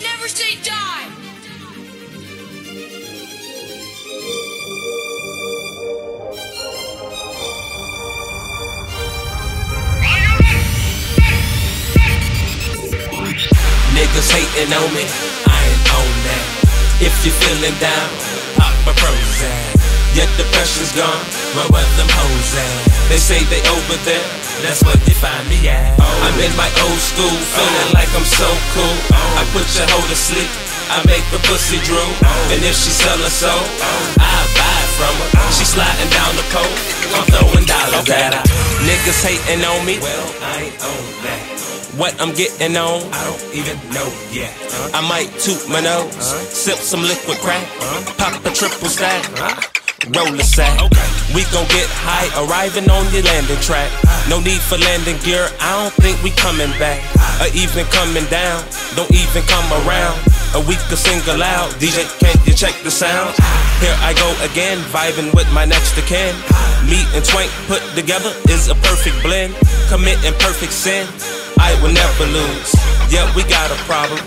never say die. Niggas hating on me, I ain't on that. If you feeling down, pop a Prozac. Yet the pressure's gone, where them hoes at? They say they over there, that's where they find me at. I'm in my old school, feeling like I'm so cool. I put your hoe to sleep, I make the pussy drool. And if she sell her soul, I buy it from her. She sliding down the pole, I'm throwing dollars at her. Niggas hating on me, well, I ain't on that. What I'm getting on, I don't even know yet. I might toot my nose, sip some liquid crack, pop a triple stack, roll a sack. We gon' get high, arriving on your landing track. No need for landing gear, I don't think we coming back. Or even coming down, don't even come around. A week to single out, DJ, can't you check the sound? Here I go again, vibing with my next of kin. Meat and Twank put together is a perfect blend. Committing perfect sin, I will never lose. Yeah, we got a problem.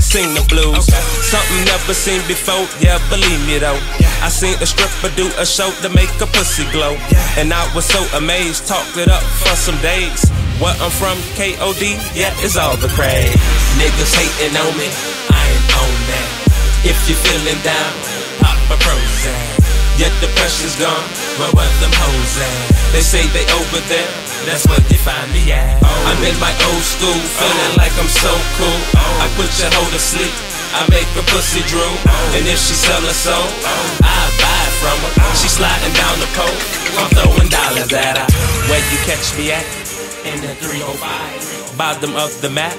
Sing the blues. Something never seen before, yeah, believe me though. I seen a stripper do a show to make a pussy glow. And I was so amazed, talked it up for some days. Where I'm from, K.O.D., yeah, it's all the craze. Niggas hating on me, I ain't on that. If you feeling down, pop a Prozac. Yet the pressure's gone, where them hoes at? They say they over there, that's where they find me at. I'm in my old school, feeling like I'm so cool. I put your hoe to sleep, I make her pussy drool. And if she sell her soul, I buy it from her. She sliding down the pole, I'm throwing dollars at her. Where you catch me at? In the 305, bottom of the map,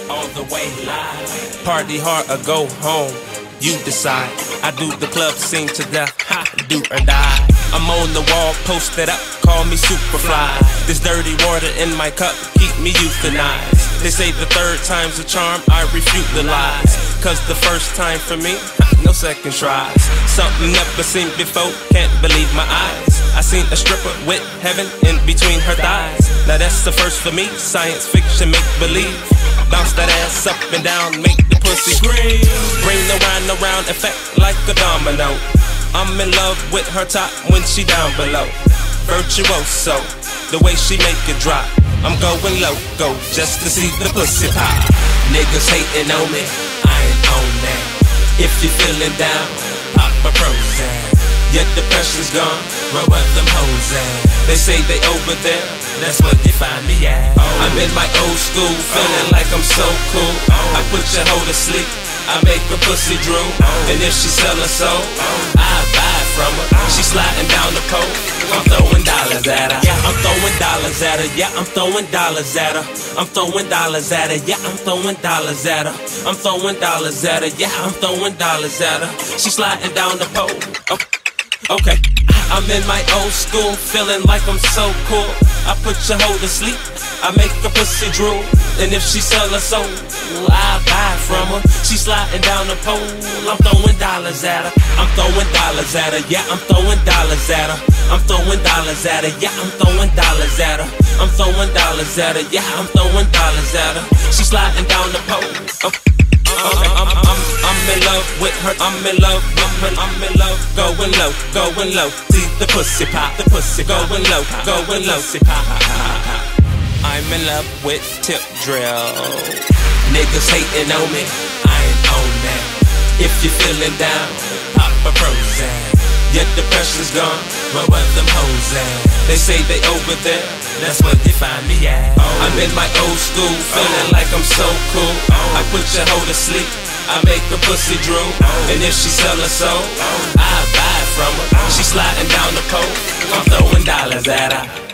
all the way live. Party hard or go home, you decide. I do the club scene to death, ha, do or die. I'm on the wall, posted up, call me Superfly. This dirty water in my cup, keep me euthanized. They say the third time's a charm, I refute the lies. Cause the first time for me, no second tries. Something never seen before, can't believe my eyes. I seen a stripper with heaven in between her thighs. Now that's the first for me, science fiction, make believe. Bounce that ass up and down, make the pussy scream. Bring the wine around, effect like a domino. I'm in love with her top when she down below. Virtuoso, the way she make it drop. I'm going loco just to see the pussy pop. Niggas hating on me, I ain't on that. If you feeling down, pop a Prozac. Yet the pressure's gone, where them hoes at? They say they over there, that's where they find me at. I'm in my old school, feeling like I'm so cool. I put your hoe to sleep, I make her pussy drool. And if she sell her soul, I buy it from her. She sliding down the pole, I'm throwing dollars at her. Yeah, I'm throwing dollars at her. Yeah, I'm throwing dollars at her. I'm throwing dollars at her. Yeah, I'm throwing dollars at her. I'm throwing dollars at her. Yeah, I'm throwing dollars at her. She sliding down the pole. Okay, I'm in my old school, feeling like I'm so cool. I put your hoe to sleep, I make her pussy drool. And if she sell her soul, I buy it from her. She sliding down the pole, I'm throwing dollars at her. I'm throwing dollars at her, yeah, I'm throwing dollars at her. I'm throwing dollars at her, yeah, I'm throwing dollars at her. I'm throwing dollars at her, yeah, I'm throwing dollars at her. She sliding down the pole. I'm in love with her, I'm in love, I'm in love. Going low, going low, see the pussy pop, the pussy going low, going low. I'm in love with tip drill. Niggas hating on me, I ain't on that. If you feeling down, pop a Prozac. Yet the pressure's gone, where them hoes at? They say they over there, that's where they find me at. I'm in my old school, feeling like I'm so cool. I put your hoe to sleep, I make her pussy drool. And if she sell her soul, I buy it from her. She sliding down the pole, I'm throwing dollars at her.